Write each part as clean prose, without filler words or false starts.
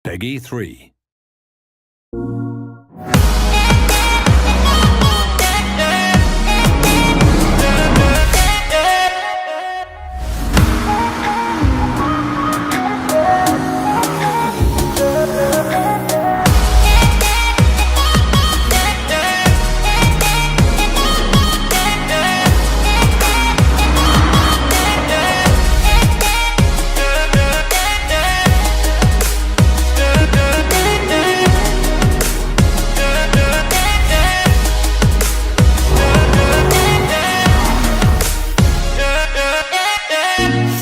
Peggy 3.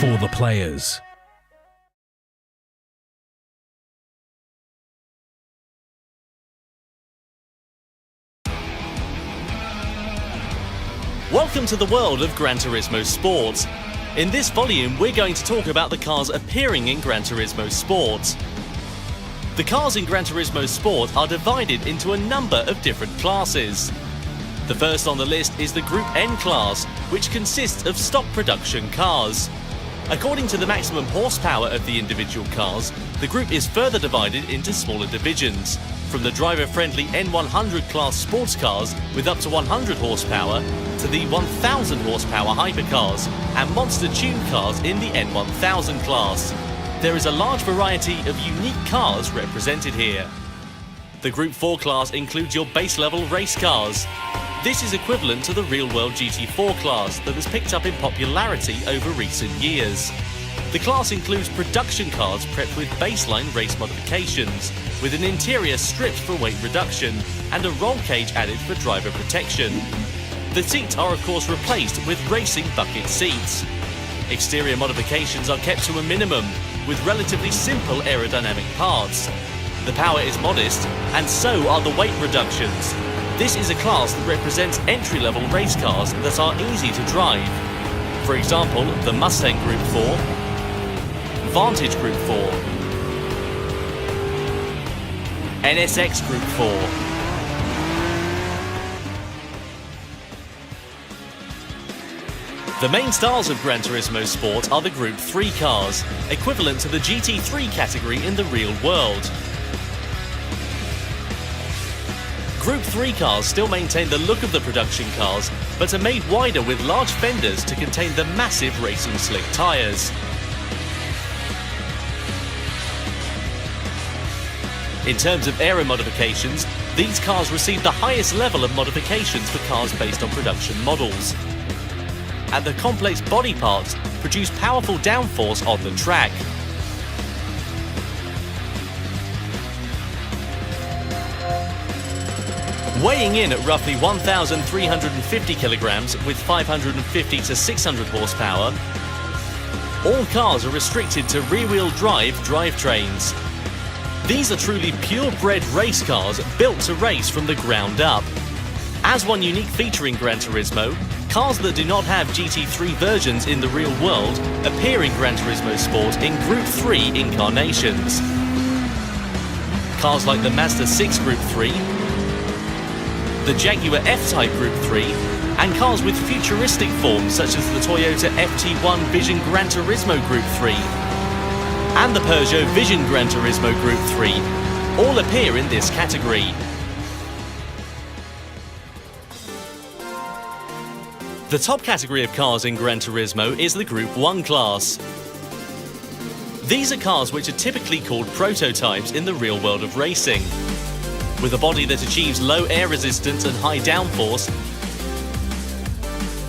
For the players. Welcome to the world of Gran Turismo Sport. In this volume, we're going to talk about the cars appearing in Gran Turismo Sport. The cars in Gran Turismo Sport are divided into a number of different classes. The first on the list is the Group N class, which consists of stock production cars. According to the maximum horsepower of the individual cars, the group is further divided into smaller divisions, from the driver-friendly N100 class sports cars with up to 100 horsepower to the 1000 horsepower hypercars and monster-tuned cars in the N1000 class. There is a large variety of unique cars represented here. The Group 4 class includes your base-level race cars. This is equivalent to the real-world GT4 class that has picked up in popularity over recent years. The class includes production cars prepped with baseline race modifications, with an interior stripped for weight reduction and a roll cage added for driver protection. The seats are of course replaced with racing bucket seats. Exterior modifications are kept to a minimum, with relatively simple aerodynamic parts. The power is modest, and so are the weight reductions. This is a class that represents entry-level race cars that are easy to drive. For example, the Mustang Group 4, Vantage Group 4, NSX Group 4, The main stars of Gran Turismo Sport are the Group 3 cars, equivalent to the GT3 category in the real world. Group 3 cars still maintain the look of the production cars, but are made wider with large fenders to contain the massive racing slick tyres. In terms of aero modifications, these cars receive the highest level of modifications for cars based on production models. And the complex body parts produce powerful downforce on the track. Weighing in at roughly 1,350 kilograms with 550 to 600 horsepower, all cars are restricted to rear-wheel drive drivetrains. These are truly purebred race cars built to race from the ground up. As one unique feature in Gran Turismo, cars that do not have GT3 versions in the real world appear in Gran Turismo Sport in Group 3 incarnations. Cars like the Mazda 6 Group 3, the Jaguar F-Type Group 3, and cars with futuristic forms such as the Toyota FT1 Vision Gran Turismo Group 3 and the Peugeot Vision Gran Turismo Group 3 all appear in this category. The top category of cars in Gran Turismo is the Group 1 class. These are cars which are typically called prototypes in the real world of racing. With a body that achieves low air resistance and high downforce,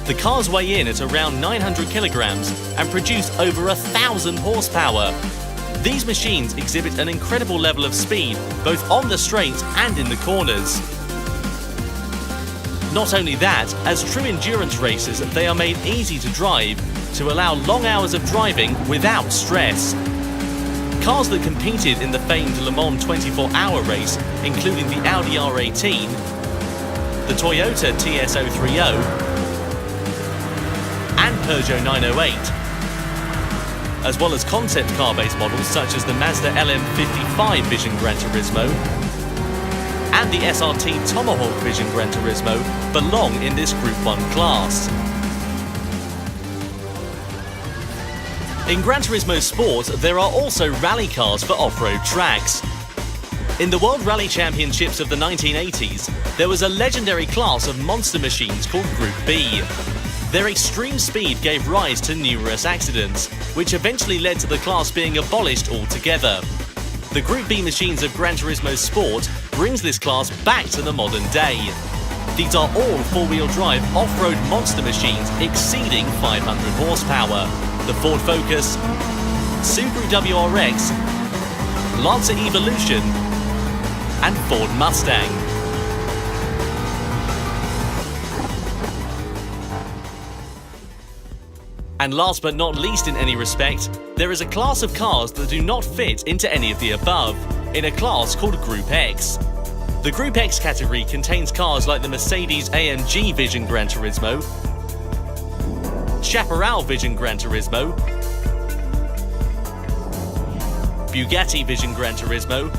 the cars weigh in at around 900 kilograms and produce over 1,000 horsepower. These machines exhibit an incredible level of speed, both on the straights and in the corners. Not only that, as true endurance races, they are made easy to drive to allow long hours of driving without stress. Cars that competed in the famed Le Mans 24-hour race, including the Audi R18, the Toyota TS030, and Peugeot 908, as well as concept car-based models such as the Mazda LM55 Vision Gran Turismo and the SRT Tomahawk Vision Gran Turismo, belong in this Group 1 class. In Gran Turismo Sport, there are also rally cars for off-road tracks. In the World Rally Championships of the 1980s, there was a legendary class of monster machines called Group B. Their extreme speed gave rise to numerous accidents, which eventually led to the class being abolished altogether. The Group B machines of Gran Turismo Sport brings this class back to the modern day. These are all four-wheel drive off-road monster machines exceeding 500 horsepower. The Ford Focus, Subaru WRX, Lancer Evolution, and Ford Mustang. And last but not least in any respect, there is a class of cars that do not fit into any of the above, in a class called Group X. The Group X category contains cars like the Mercedes-AMG Vision Gran Turismo, Chaparral Vision Gran Turismo, Bugatti Vision Gran Turismo,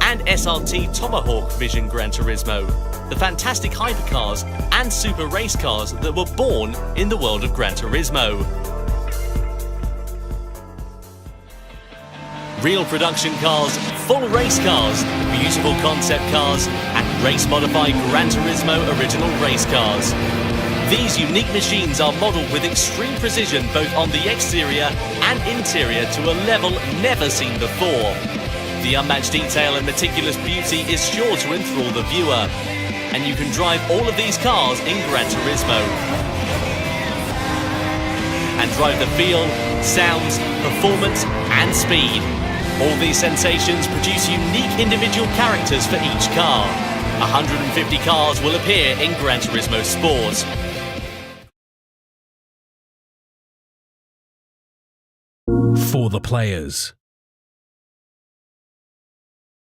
and SRT Tomahawk Vision Gran Turismo, the fantastic hypercars and super race cars that were born in the world of Gran Turismo. Real production cars, full race cars, beautiful concept cars, and race-modified Gran Turismo original race cars. These unique machines are modelled with extreme precision both on the exterior and interior to a level never seen before. The unmatched detail and meticulous beauty is sure to enthrall the viewer, and you can drive all of these cars in Gran Turismo and drive the feel, sounds, performance and speed. All these sensations produce unique individual characters for each car. 150 cars will appear in Gran Turismo Sport. For the players.